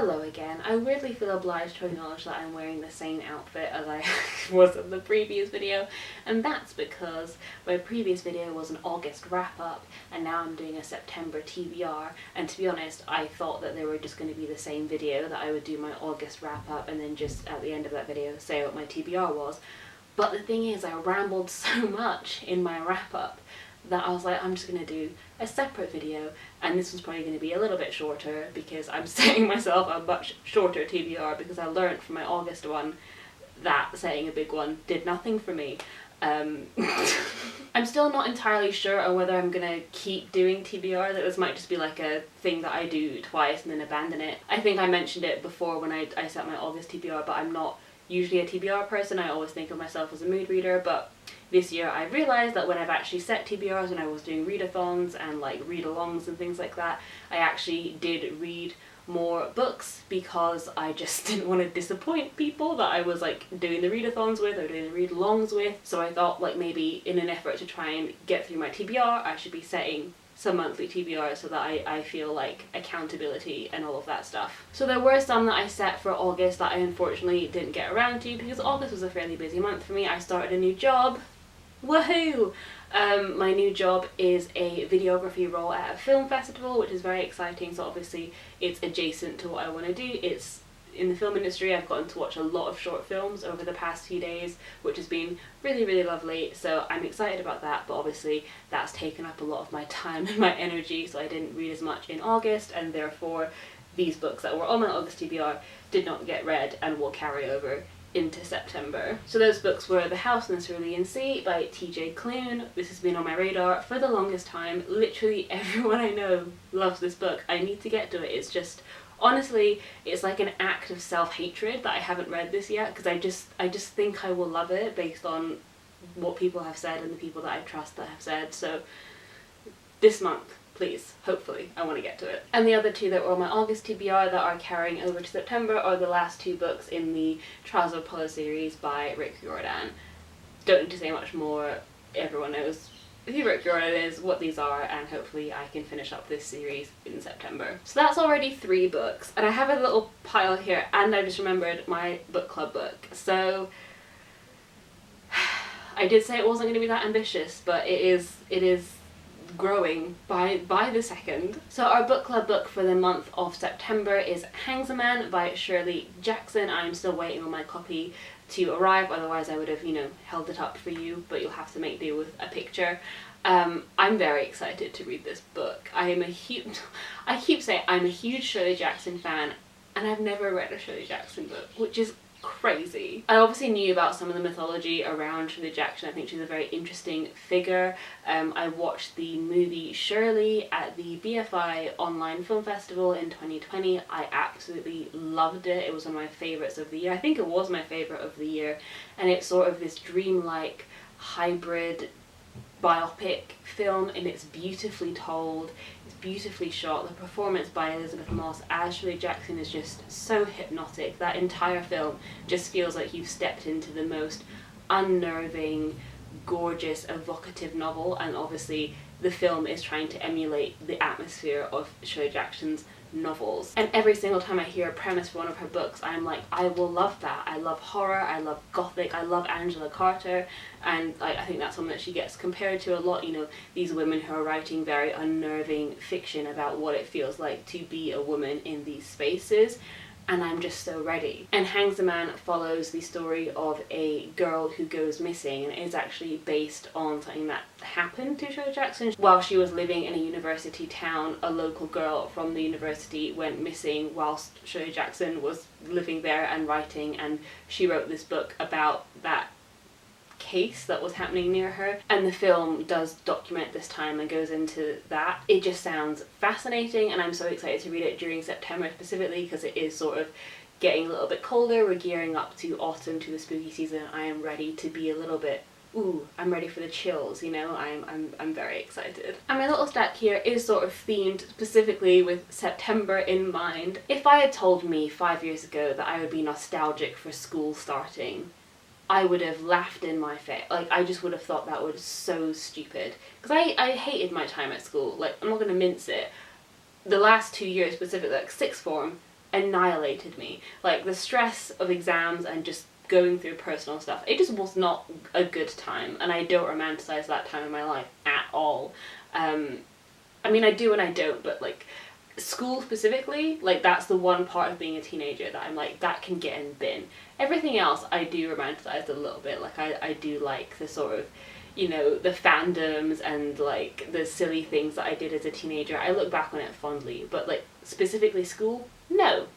Hello again. I weirdly feel obliged to acknowledge that I'm wearing the same outfit as I was in the previous video, and that's because my previous video was an August wrap-up and now I'm doing a September TBR, and to be honest I thought that they were just going to be the same video, that I would do my August wrap-up and then just at the end of that video say what my TBR was. But the thing is, I rambled so much in my wrap-up that I was like, I'm just going to do a separate video, and this one's probably going to be a little bit shorter because I'm setting myself a much shorter TBR because I learned from my August one that setting a big one did nothing for me. I'm still not entirely sure on whether I'm going to keep doing TBR, that this might just be like a thing that I do twice and then abandon it. I think I mentioned it before when I set my August TBR, but I'm not usually a TBR person. I always think of myself as a mood reader, but this year I realised that when I've actually set TBRs, when I was doing readathons and like read-alongs and things like that, I actually did read more books because I just didn't want to disappoint people that I was like doing the readathons with or doing the read-alongs with. So I thought like maybe in an effort to try and get through my TBR, I should be setting some monthly TBRs so that I feel like accountability and all of that stuff. So there were some that I set for August that I unfortunately didn't get around to because August was a fairly busy month for me. I started a new job. Woohoo! My new job is a videography role at a film festival, which is very exciting. So obviously it's adjacent to what I want to do. It's in the film industry. I've gotten to watch a lot of short films over the past few days, which has been really, really lovely. So I'm excited about that, but obviously that's taken up a lot of my time and my energy, so I didn't read as much in August, and therefore these books that were on my August TBR did not get read and will carry over into September. So those books were The House in the Cerulean Sea by TJ Klune. This has been on my radar for the longest time. Literally everyone I know loves this book. I need to get to it. It's just, honestly, it's like an act of self-hatred that I haven't read this yet, because I just think I will love it based on what people have said and the people that I trust that have said. So this month, please, hopefully, I want to get to it. And the other two that were on my August TBR that are carrying over to September are the last two books in the Trials of Apollo series by Rick Riordan. Don't need to say much more. Everyone knows who Rick Riordan is, what these are, and hopefully I can finish up this series in September. So that's already 3 books, and I have a little pile here, and I just remembered my book club book. So I did say it wasn't going to be that ambitious, but it is growing by the second. So our book club book for the month of September is Hangsaman by Shirley Jackson. I'm still waiting on my copy to arrive, otherwise I would have, held it up for you, but you'll have to make do with a picture. I'm very excited to read this book. I keep saying I'm a huge Shirley Jackson fan, and I've never read a Shirley Jackson book, which is crazy. I obviously knew about some of the mythology around Shirley Jackson. I think she's a very interesting figure. I watched the movie Shirley at the BFI Online Film Festival in 2020. I absolutely loved it. It was one of my favourites of the year. I think it was my favourite of the year, and it's sort of this dreamlike hybrid biopic film, and it's beautifully told, it's beautifully shot. The performance by Elizabeth Moss as Shirley Jackson is just so hypnotic. That entire film just feels like you've stepped into the most unnerving, gorgeous, evocative novel, and obviously the film is trying to emulate the atmosphere of Shirley Jackson's novels. And every single time I hear a premise for one of her books, I'm like, I will love that. I love horror, I love gothic, I love Angela Carter, and I think that's something that she gets compared to a lot, these women who are writing very unnerving fiction about what it feels like to be a woman in these spaces. And I'm just so ready. And Hangsaman follows the story of a girl who goes missing, and is actually based on something that happened to Shirley Jackson. While she was living in a university town, a local girl from the university went missing whilst Shirley Jackson was living there and writing, and she wrote this book about that case that was happening near her, and the film does document this time and goes into that. It just sounds fascinating, and I'm so excited to read it during September specifically because it is sort of getting a little bit colder. We're gearing up to autumn, to the spooky season. I am ready to be a little bit, I'm ready for the chills, I'm very excited. And my little stack here is sort of themed specifically with September in mind. If I had told me 5 years ago that I would be nostalgic for school starting, I would have laughed in my face. Like, I just would have thought that was so stupid. Because I hated my time at school. Like, I'm not going to mince it. The last 2 years specifically, like sixth form, annihilated me. Like, the stress of exams and just going through personal stuff, it just was not a good time, and I don't romanticize that time in my life at all. I mean, I do and I don't, but like, school specifically, like, that's the one part of being a teenager that I'm like, that can get in bin. Everything else I do romanticize a little bit. Like, I do like the sort of, you know, the fandoms and like the silly things that I did as a teenager. I look back on it fondly, but like, specifically school, no.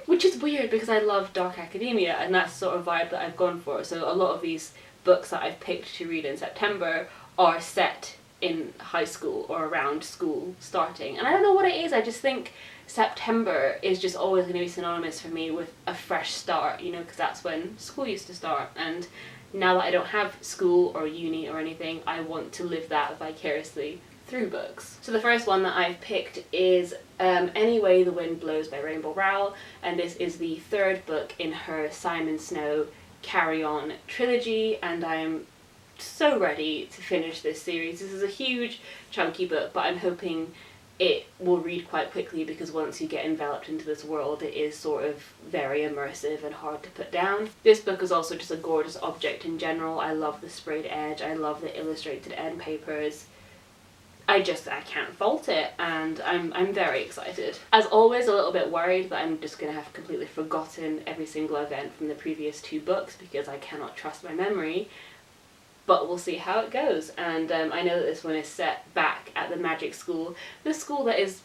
Which is weird because I love dark academia, and that's sort of vibe that I've gone for. So a lot of these books that I've picked to read in September are set in high school or around school starting. And I don't know what it is, I just think September is just always going to be synonymous for me with a fresh start, you know, because that's when school used to start. And now that I don't have school or uni or anything, I want to live that vicariously through books. So the first one that I've picked is Any Way the Wind Blows by Rainbow Rowell, and this is the third book in her Simon Snow Carry On trilogy, and I'm so ready to finish this series. This is a huge chunky book, but I'm hoping it will read quite quickly, because once you get enveloped into this world, it is sort of very immersive and hard to put down. This book is also just a gorgeous object in general. I love the sprayed edge, I love the illustrated end papers. I can't fault it, and I'm very excited. As always, a little bit worried that I'm just going to have completely forgotten every single event from the previous two books, because I cannot trust my memory, but we'll see how it goes. And I know that this one is set back at the magic school, the school that is,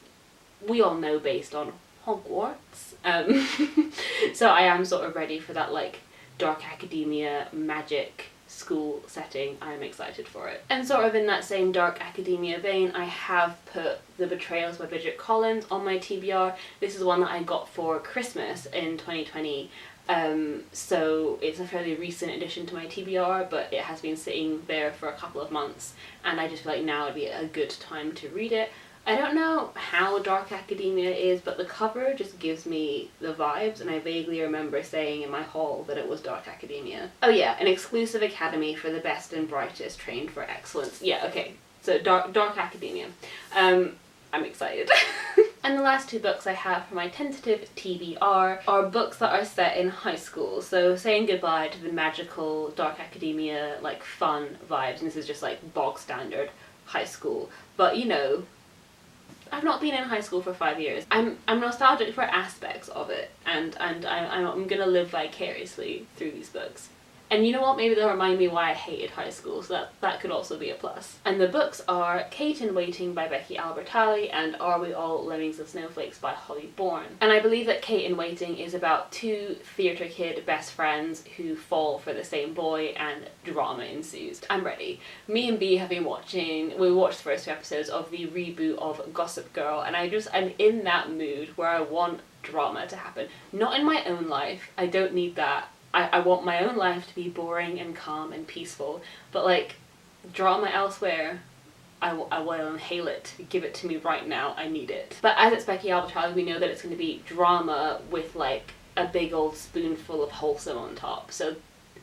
we all know, based on Hogwarts. So I am sort of ready for that, like, dark academia, magic school setting. I'm excited for it. And sort of in that same dark academia vein, I have put The Betrayals by Bridget Collins on my TBR. This is one that I got for Christmas in 2020. So it's a fairly recent addition to my TBR, but it has been sitting there for a couple of months, and I just feel like now would be a good time to read it. I don't know how dark academia is, but the cover just gives me the vibes, and I vaguely remember saying in my haul that it was dark academia. Oh yeah, an exclusive academy for the best and brightest, trained for excellence. Yeah, okay, so dark academia. I'm excited. And the last two books I have for my tentative TBR are books that are set in high school, so saying goodbye to the magical dark academia, like, fun vibes, and this is just like bog standard high school. But you know, I've not been in high school for 5 years. I'm nostalgic for aspects of it, and I'm gonna live vicariously through these books. And you know what, maybe they'll remind me why I hated high school, so that could also be a plus. And the books are Kate in Waiting by Becky Albertalli and Are We All Lemmings and Snowflakes by Holly Bourne. And I believe that Kate in Waiting is about two theatre kid best friends who fall for the same boy, and drama ensues. I'm ready. Me and B have been we watched the first two episodes of the reboot of Gossip Girl, and I'm in that mood where I want drama to happen. Not in my own life, I don't need that. I want my own life to be boring and calm and peaceful, but like, drama elsewhere, I will inhale it. Give it to me right now, I need it. But as it's Becky Albertalli, we know that it's going to be drama with like a big old spoonful of wholesome on top, so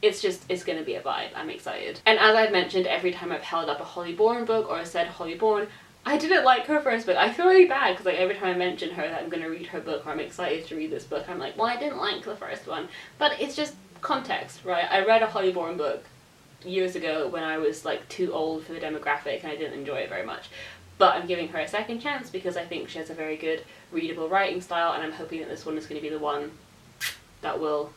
it's going to be a vibe. I'm excited. And as I've mentioned, every time I've held up a Holly Bourne book or said Holly Bourne, I didn't like her first book. I feel really bad because like every time I mention her that I'm going to read her book or I'm excited to read this book, I'm like, well, I didn't like the first one. But it's just context, right? I read a Holly Bourne book years ago when I was like too old for the demographic, and I didn't enjoy it very much. But I'm giving her a second chance because I think she has a very good readable writing style, and I'm hoping that this one is going to be the one that will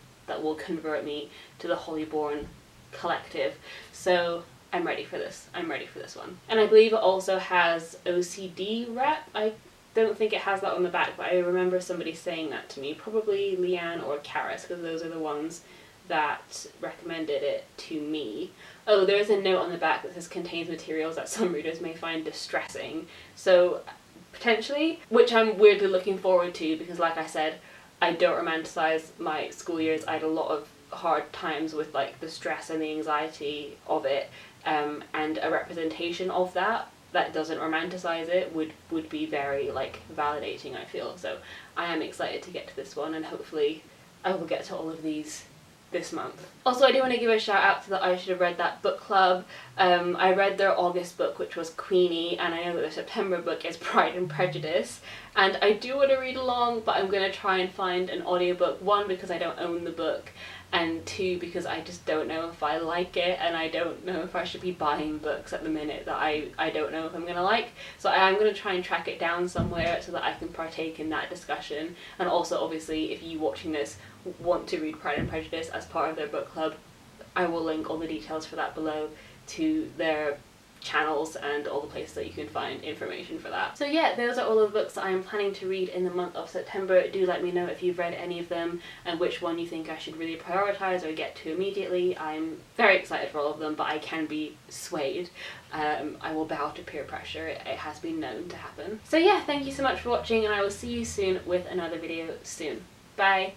convert me to the Holly Bourne collective. So I'm ready for this. I'm ready for this one. And I believe it also has OCD rep. I don't think it has that on the back, but I remember somebody saying that to me. Probably Leanne or Karis, because those are the ones that recommended it to me. Oh, there's a note on the back that says contains materials that some readers may find distressing. So potentially, which I'm weirdly looking forward to, because like I said, I don't romanticize my school years. I had a lot of hard times with like the stress and the anxiety of it, and a representation of that doesn't romanticize it would be very like validating, I feel. So I am excited to get to this one, and hopefully I will get to all of these this month. Also, I do want to give a shout out to the I Should Have Read That book club. I read their August book, which was Queenie, and I know that their September book is Pride and Prejudice, and I do want to read along, but I'm going to try and find an audiobook, one because I don't own the book, and two because I just don't know if I like it, and I don't know if I should be buying books at the minute that I don't know if I'm gonna like. So I am gonna try and track it down somewhere so that I can partake in that discussion. And also, obviously, if you watching this want to read Pride and Prejudice as part of their book club, I will link all the details for that below to their channels and all the places that you can find information for that. So yeah, those are all of the books that I am planning to read in the month of September. Do let me know if you've read any of them and which one you think I should really prioritise or get to immediately. I'm very excited for all of them, but I can be swayed. I will bow to peer pressure. It has been known to happen. So yeah, thank you so much for watching, and I will see you soon with another video soon. Bye!